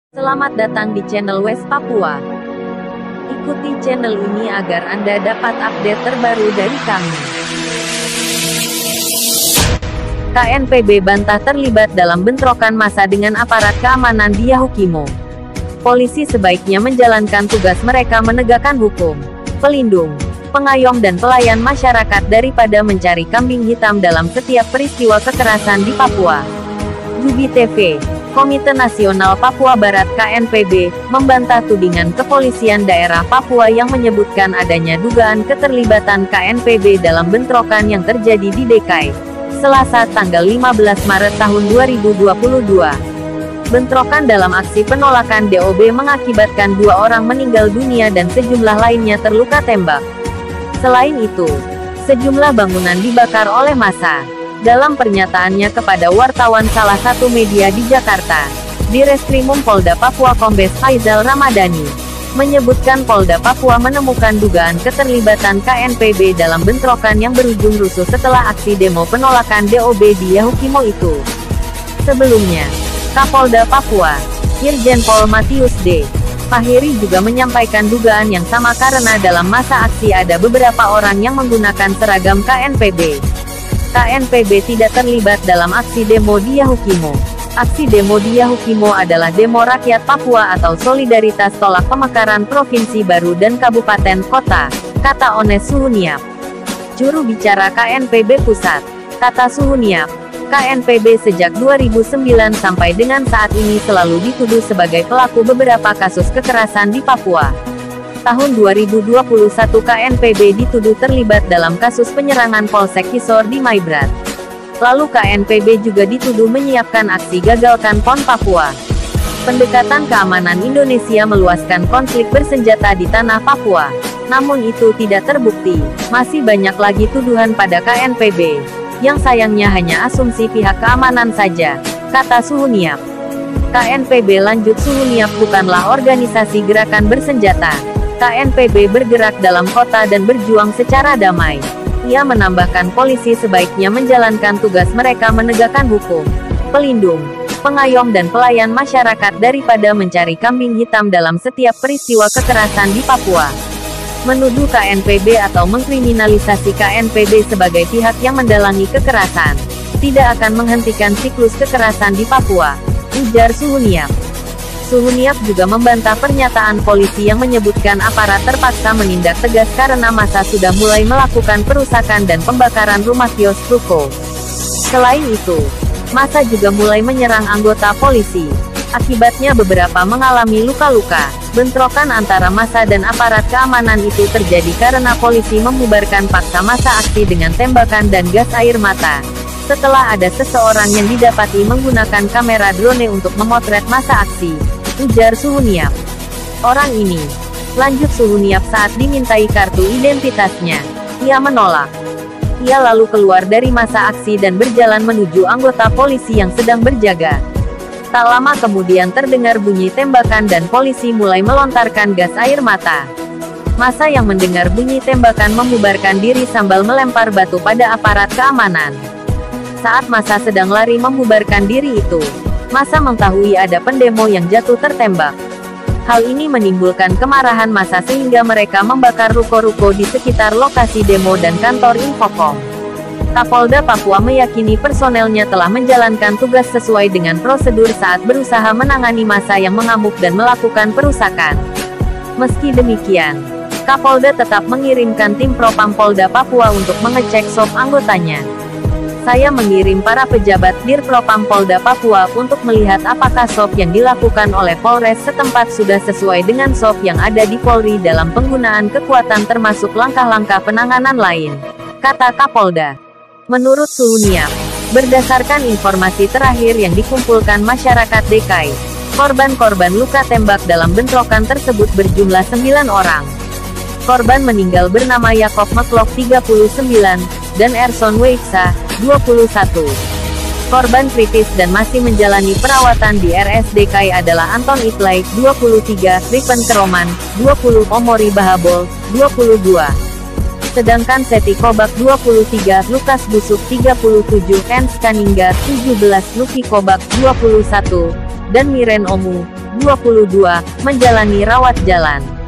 Selamat datang di channel West Papua. Ikuti channel ini agar Anda dapat update terbaru dari kami. KNPB bantah terlibat dalam bentrokan massa dengan aparat keamanan di Yahukimo. Polisi sebaiknya menjalankan tugas mereka menegakkan hukum, pelindung, pengayom dan pelayan masyarakat daripada mencari kambing hitam dalam setiap peristiwa kekerasan di Papua. Jubi TV, Komite Nasional Papua Barat KNPB, membantah tudingan kepolisian daerah Papua yang menyebutkan adanya dugaan keterlibatan KNPB dalam bentrokan yang terjadi di DKI, Selasa tanggal 15 Maret tahun 2022. Bentrokan dalam aksi penolakan DOB mengakibatkan 2 orang meninggal dunia dan sejumlah lainnya terluka tembak. Selain itu, sejumlah bangunan dibakar oleh massa. Dalam pernyataannya kepada wartawan salah satu media di Jakarta, Direskrimum Polda Papua Kombes Faizal Ramadhani menyebutkan Polda Papua menemukan dugaan keterlibatan KNPB dalam bentrokan yang berujung rusuh setelah aksi demo penolakan DOB di Yahukimo itu. Sebelumnya, Kapolda Papua, Irjen Pol Matius D. Fahiri juga menyampaikan dugaan yang sama karena dalam masa aksi ada beberapa orang yang menggunakan seragam KNPB. KNPB tidak terlibat dalam aksi demo di Yahukimo. Aksi demo di Yahukimo adalah demo rakyat Papua atau solidaritas tolak pemekaran provinsi baru dan kabupaten kota, kata Ones Suhuniap, juru bicara KNPB Pusat. Kata Suhuniap, KNPB sejak 2009 sampai dengan saat ini selalu dituduh sebagai pelaku beberapa kasus kekerasan di Papua. Tahun 2021 KNPB dituduh terlibat dalam kasus penyerangan Polsek Kisor di Maibrat. Lalu KNPB juga dituduh menyiapkan aksi gagalkan PON Papua. Pendekatan keamanan Indonesia meluaskan konflik bersenjata di tanah Papua. Namun itu tidak terbukti. Masih banyak lagi tuduhan pada KNPB, yang sayangnya hanya asumsi pihak keamanan saja, kata Suhuniap. KNPB lanjut Suhuniap bukanlah organisasi gerakan bersenjata. KNPB bergerak dalam kota dan berjuang secara damai. Ia menambahkan polisi sebaiknya menjalankan tugas mereka menegakkan hukum, pelindung, pengayom dan pelayan masyarakat daripada mencari kambing hitam dalam setiap peristiwa kekerasan di Papua. Menuduh KNPB atau mengkriminalisasi KNPB sebagai pihak yang mendalangi kekerasan tidak akan menghentikan siklus kekerasan di Papua, ujar Suhuniap. Suhuniap juga membantah pernyataan polisi yang menyebutkan aparat terpaksa menindak tegas karena massa sudah mulai melakukan perusakan dan pembakaran rumah kios ruko. Selain itu, massa juga mulai menyerang anggota polisi. Akibatnya beberapa mengalami luka-luka. Bentrokan antara massa dan aparat keamanan itu terjadi karena polisi membubarkan paksa massa aksi dengan tembakan dan gas air mata. Setelah ada seseorang yang didapati menggunakan kamera drone untuk memotret massa aksi, ujar Suhuniap. Orang ini, lanjut Suhuniap saat dimintai kartu identitasnya, ia menolak. Ia lalu keluar dari massa aksi dan berjalan menuju anggota polisi yang sedang berjaga. Tak lama kemudian terdengar bunyi tembakan dan polisi mulai melontarkan gas air mata. Massa yang mendengar bunyi tembakan membubarkan diri sambil melempar batu pada aparat keamanan. Saat massa sedang lari membubarkan diri itu, massa mengetahui ada pendemo yang jatuh tertembak. Hal ini menimbulkan kemarahan massa sehingga mereka membakar ruko-ruko di sekitar lokasi demo dan kantor Infocom. Kapolda Papua meyakini personelnya telah menjalankan tugas sesuai dengan prosedur saat berusaha menangani massa yang mengamuk dan melakukan perusakan. Meski demikian, Kapolda tetap mengirimkan tim Propam Polda Papua untuk mengecek SOP anggotanya. Saya mengirim para pejabat Dirpropam Polda Papua untuk melihat apakah SOP yang dilakukan oleh Polres setempat sudah sesuai dengan SOP yang ada di Polri dalam penggunaan kekuatan termasuk langkah-langkah penanganan lain, kata Kapolda. Menurut Suhuniap, berdasarkan informasi terakhir yang dikumpulkan masyarakat DKI, korban-korban luka tembak dalam bentrokan tersebut berjumlah 9 orang. Korban meninggal bernama Yakob Meklok 39, dan Erson Weiksa, 21. Korban kritis dan masih menjalani perawatan di RSDKI adalah Anton Itlay, 23, Ripen Keroman, 20, Omori Bahabol, 22. Sedangkan Seti Kobak 23, Lukas Busuk 37, Ens Kaningga 17, Luki Kobak 21, dan Miren Omu 22, menjalani rawat jalan.